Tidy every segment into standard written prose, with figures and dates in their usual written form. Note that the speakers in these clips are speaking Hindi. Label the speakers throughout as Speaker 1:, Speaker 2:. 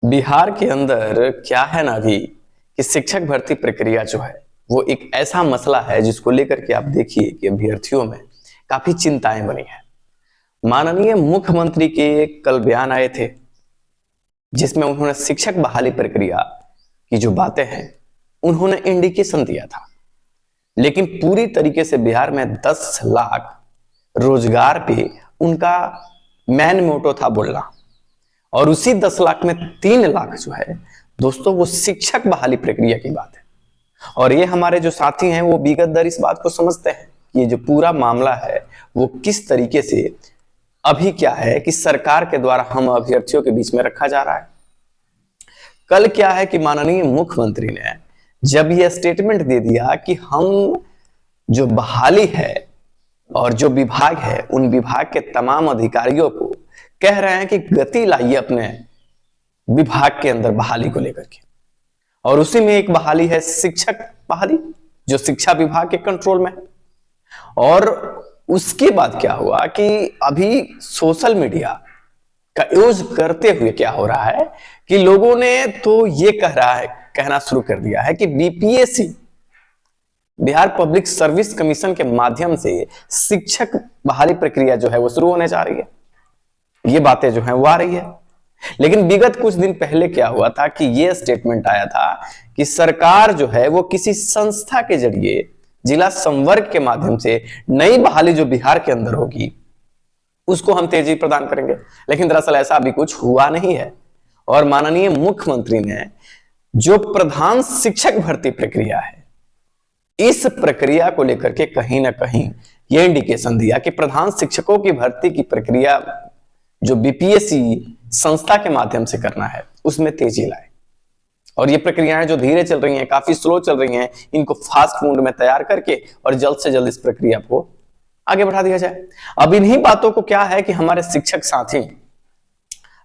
Speaker 1: बिहार के अंदर क्या है ना अभी कि शिक्षक भर्ती प्रक्रिया जो है वो एक ऐसा मसला है जिसको लेकर के आप देखिए कि अभ्यर्थियों में काफी चिंताएं बनी है। माननीय मुख्यमंत्री के कल बयान आए थे जिसमें उन्होंने शिक्षक बहाली प्रक्रिया की जो बातें हैं उन्होंने इंडिकेशन दिया था, लेकिन पूरी तरीके से बिहार में 10 लाख रोजगार पे उनका मैन मोटो था बोलना, और उसी 10 लाख में 3 लाख जो है दोस्तों वो शिक्षक बहाली प्रक्रिया की बात है। और ये हमारे जो साथी हैं वो विगत दर इस बात को समझते हैं कि ये जो पूरा मामला है वो किस तरीके से अभी क्या है कि सरकार के द्वारा हम अभ्यर्थियों के बीच में रखा जा रहा है। कल क्या है कि माननीय मुख्यमंत्री ने जब यह स्टेटमेंट दे दिया कि हम जो बहाली है और जो विभाग है उन विभाग के तमाम अधिकारियों को कह रहे हैं कि गति लाइए अपने विभाग के अंदर बहाली को लेकर के, और उसी में एक बहाली है शिक्षक बहाली जो शिक्षा विभाग के कंट्रोल में है। और उसके बाद क्या हुआ कि अभी सोशल मीडिया का यूज करते हुए क्या हो रहा है कि लोगों ने तो ये कहना शुरू कर दिया है कि BPSC Bihar public service commission के माध्यम से शिक्षक बहाली प्रक्रिया जो है वो शुरू होने जा रही है। ये बातें जो है वो आ रही है, लेकिन विगत कुछ दिन पहले क्या हुआ था कि ये स्टेटमेंट आया था कि सरकार जो है वो किसी संस्था के जरिए जिला संवर्ग के माध्यम से नई बहाली जो बिहार के अंदर होगी उसको हम तेजी प्रदान करेंगे। लेकिन दरअसल ऐसा अभी कुछ हुआ नहीं है, और माननीय मुख्यमंत्री ने जो प्रधान शिक्षक भर्ती प्रक्रिया है इस प्रक्रिया को लेकर के कहीं ना कहीं यह इंडिकेशन दिया कि प्रधान शिक्षकों की भर्ती की प्रक्रिया जो बीपीएससी संस्था के माध्यम से करना है उसमें तेजी लाए। और ये प्रक्रियाएं जो धीरे चल रही हैं, काफी स्लो चल रही हैं, इनको फास्ट मोड में तैयार करके और जल्द से जल्द इस प्रक्रिया को आगे बढ़ा दिया जाए। अब इन्हीं बातों को क्या है कि हमारे शिक्षक साथी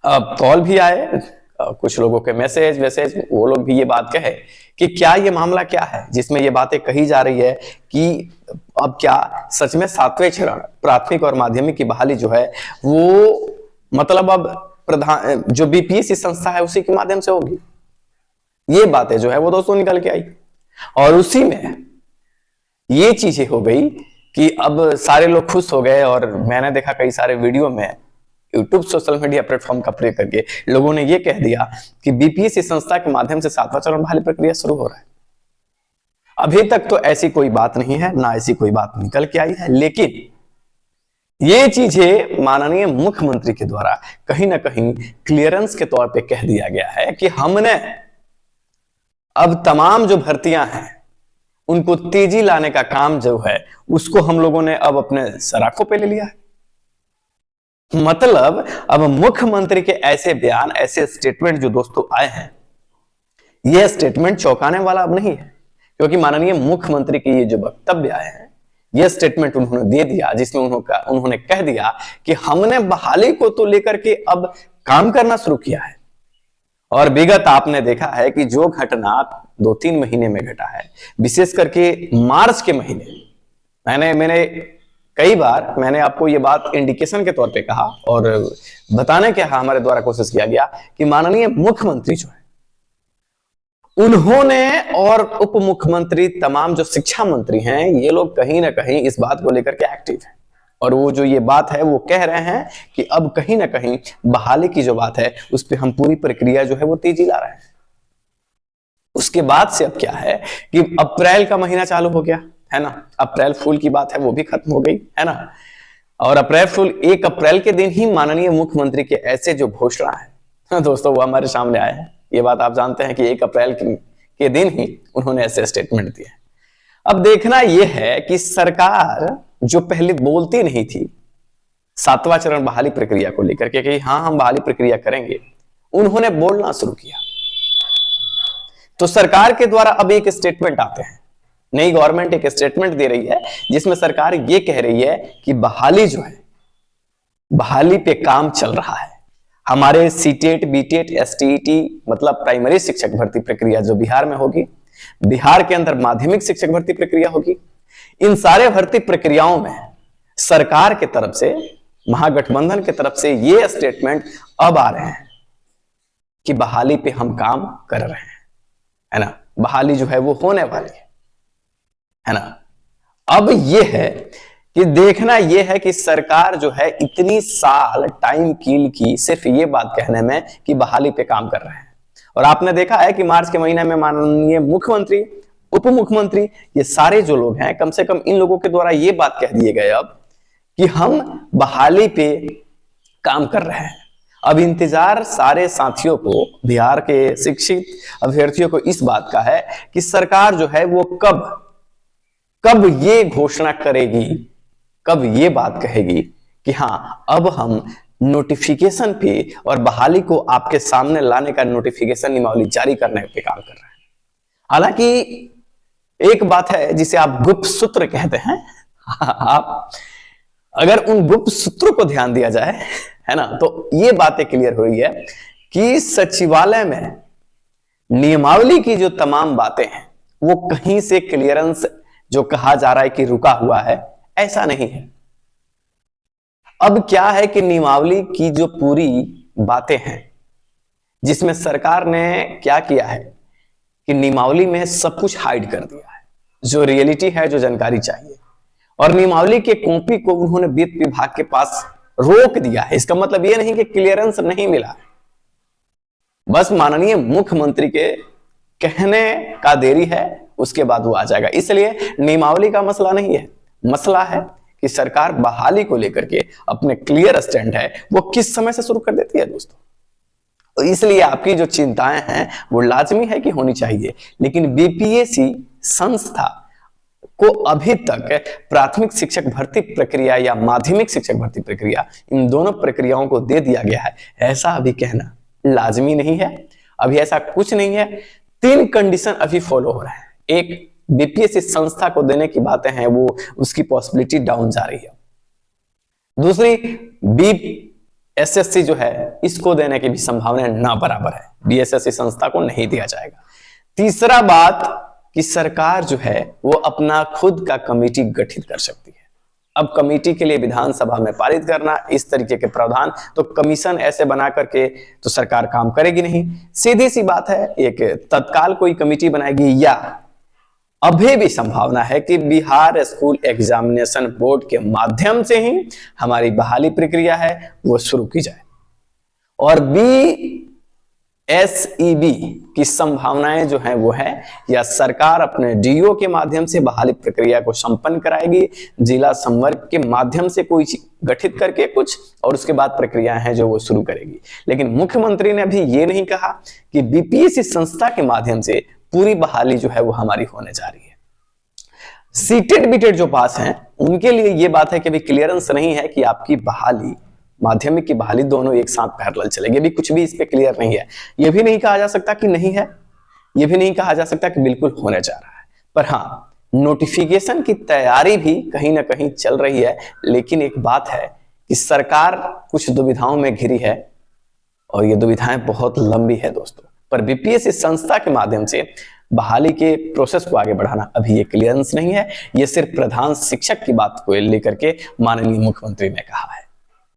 Speaker 1: कॉल भी आए, कुछ लोगों के मैसेज वो लोग भी ये बात कहे कि क्या ये मामला क्या है जिसमें ये बातें कही जा रही है कि अब क्या सच में 7वें चरण प्राथमिक और माध्यमिक की बहाली जो है वो मतलब अब प्रधान जो बीपीएससी संस्था है उसी के माध्यम से होगी। ये बातें जो है वो दोस्तों निकल के आई, और उसी में ये चीजें हो गई कि अब सारे लोग खुश हो गए। और मैंने देखा कई सारे वीडियो में यूट्यूब सोशल मीडिया प्लेटफॉर्म का प्रयोग करके लोगों ने ये कह दिया कि बीपीएससी संस्था के माध्यम से 7वां चरण बहाली प्रक्रिया शुरू हो रहा है। अभी तक तो ऐसी कोई बात नहीं है, ना ऐसी कोई बात निकल के आई है, लेकिन ये चीजें माननीय मुख्यमंत्री के द्वारा कहीं ना कहीं क्लियरेंस के तौर पे कह दिया गया है कि हमने अब तमाम जो भर्तियां हैं उनको तेजी लाने का काम जो है उसको हम लोगों ने अब अपने सराखों पे ले लिया है। मतलब अब मुख्यमंत्री के ऐसे बयान, ऐसे स्टेटमेंट जो दोस्तों आए हैं, यह स्टेटमेंट चौंकाने वाला अब नहीं है, क्योंकि माननीय मुख्यमंत्री के ये जो वक्तव्य आए हैं यह स्टेटमेंट उन्होंने दे दिया जिसमें उन्होंने कह दिया कि हमने बहाली को तो लेकर के अब काम करना शुरू किया है। और विगत आपने देखा है कि जो घटना 2-3 महीने में घटा है, विशेष करके मार्च के महीने मैंने कई बार मैंने आपको ये बात इंडिकेशन के तौर पे कहा और बताने के हमारे द्वारा कोशिश किया गया कि माननीय मुख्यमंत्री जो है उन्होंने और उप मुख्यमंत्री तमाम जो शिक्षा मंत्री हैं ये लोग कहीं ना कहीं इस बात को लेकर के एक्टिव हैं, और वो जो ये बात है वो कह रहे हैं कि अब कहीं ना कहीं बहाली की जो बात है उस पर हम पूरी प्रक्रिया जो है वो तेजी ला रहे हैं। उसके बाद से अब क्या है कि अप्रैल का महीना चालू हो गया है ना, अप्रैल फूल की बात है वो भी खत्म हो गई है ना, और अप्रैल फूल 1 अप्रैल के दिन ही माननीय मुख्यमंत्री के ऐसे जो घोषणा है दोस्तों वो हमारे सामने आए हैं। ये बात आप जानते हैं कि 1 अप्रैल के दिन ही उन्होंने ऐसे स्टेटमेंट दिए। अब देखना यह है कि सरकार जो पहले बोलती नहीं थी 7वां चरण बहाली प्रक्रिया को लेकर के कि हाँ हम बहाली प्रक्रिया करेंगे, उन्होंने बोलना शुरू किया। तो सरकार के द्वारा अब एक स्टेटमेंट आते हैं, नई गवर्नमेंट एक स्टेटमेंट दे रही है जिसमें सरकार ये कह रही है कि बहाली जो है बहाली पे काम चल रहा है। हमारे सीटेट, बीटेट, एसटीईटी मतलब प्राइमरी शिक्षक भर्ती प्रक्रिया जो बिहार में होगी, बिहार के अंदर माध्यमिक शिक्षक भर्ती प्रक्रिया होगी, इन सारे भर्ती प्रक्रियाओं में सरकार के तरफ से, महागठबंधन के तरफ से ये स्टेटमेंट अब आ रहे हैं कि बहाली पे हम काम कर रहे हैं, है ना, बहाली जो है वो होने वाली है ना। अब ये है कि देखना ये है कि सरकार जो है इतनी साल टाइम कील की सिर्फ ये बात कहने में कि बहाली पे काम कर रहे हैं। और आपने देखा है कि मार्च के महीने में माननीय मुख्यमंत्री, उप मुख्यमंत्री, ये सारे जो लोग हैं, कम से कम इन लोगों के द्वारा ये बात कह दिए गए अब कि हम बहाली पे काम कर रहे हैं। अब इंतजार सारे साथियों को, बिहार के शिक्षित अभ्यर्थियों को इस बात का है कि सरकार जो है वो कब ये घोषणा करेगी, कब ये बात कहेगी कि हाँ अब हम नोटिफिकेशन पे और बहाली को आपके सामने लाने का नोटिफिकेशन नियमावली जारी करने पे काम कर रहे हैं। हालांकि एक बात है जिसे आप गुप्त सूत्र कहते हैं, आप अगर उन गुप्त सूत्रों को ध्यान दिया जाए, है ना, तो ये बातें क्लियर हुई है कि सचिवालय में नियमावली की जो तमाम बातें हैं वो कहीं से क्लियरेंस जो कहा जा रहा है कि रुका हुआ है, ऐसा नहीं है। अब क्या है कि नियमावली की जो पूरी बातें हैं, जिसमें सरकार ने क्या किया है कि नियमावली में सब कुछ हाइड कर दिया है, जो रियलिटी है, जो जानकारी चाहिए, और नियमावली के कॉपी को उन्होंने वित्त विभाग के पास रोक दिया है। इसका मतलब यह नहीं कि क्लियरेंस नहीं मिला है, बस माननीय मुख्यमंत्री के कहने का देरी है, उसके बाद वो आ जाएगा। इसलिए नियमावली का मसला नहीं है, मसला है कि सरकार बहाली को लेकर के अपने क्लियर स्टैंड है वो किस समय से शुरू कर देती है दोस्तों। तो इसलिए आपकी जो चिंताएं हैं वो लाजमी है कि होनी चाहिए, लेकिन बीपीएससी संस्था को अभी तक प्राथमिक शिक्षक भर्ती प्रक्रिया या माध्यमिक शिक्षक भर्ती प्रक्रिया, इन दोनों प्रक्रियाओं को दे दिया गया है, ऐसा अभी कहना लाजमी नहीं है। अभी ऐसा कुछ नहीं है। 3 कंडीशन अभी फॉलो हो रहे हैं। एक, बीपीएससी संस्था को देने की बातें हैं वो उसकी पॉसिबिलिटी डाउन जा रही है। दूसरी, बीएसएससी जो है इसको देने की भी संभावना ना बराबर है, बीएसएससी संस्था को नहीं दिया जाएगा। तीसरा बात कि सरकार जो है वो अपना खुद का कमेटी गठित कर सकती है। अब कमेटी के लिए विधानसभा में पारित करना इस तरीके के प्रावधान, तो कमीशन ऐसे बना करके तो सरकार काम करेगी नहीं। सीधी सी बात है, एक तत्काल कोई कमेटी बनाएगी, या अभी भी संभावना है कि बिहार स्कूल एग्जामिनेशन बोर्ड के माध्यम से ही हमारी बहाली प्रक्रिया है वो शुरू की जाए। और बीएसईबी की संभावनाएं जो हैं वो है, या सरकार अपने डीओ के माध्यम से बहाली प्रक्रिया को संपन्न कराएगी, जिला संवर्ग के माध्यम से कोई गठित करके कुछ, और उसके बाद प्रक्रियाएं हैं जो वो शुरू करेगी। लेकिन मुख्यमंत्री ने अभी ये नहीं कहा कि बीपीएससी संस्था के माध्यम से पूरी बहाली जो है वो हमारी होने जा रही है। सीटेड बीटेड जो पास हैं उनके लिए ये बात है कि अभी क्लियरेंस नहीं है कि आपकी बहाली, माध्यमिक की बहाली दोनों एक साथ पैरेलल चलेगी। अभी कुछ भी इस पे क्लियर नहीं है। यह भी नहीं कहा जा सकता कि नहीं है, यह भी नहीं कहा जा सकता कि बिल्कुल होने जा रहा है। पर हाँ, नोटिफिकेशन की तैयारी भी कहीं ना कहीं चल रही है। लेकिन एक बात है कि सरकार कुछ दुविधाओं में घिरी है, और ये दुविधाएं बहुत लंबी है दोस्तों। पर बीपीएससी संस्था के माध्यम से बहाली के प्रोसेस को आगे बढ़ाना अभी ये क्लियरेंस नहीं है। ये सिर्फ प्रधान शिक्षक की बात को लेकर के माननीय मुख्यमंत्री ने कहा है।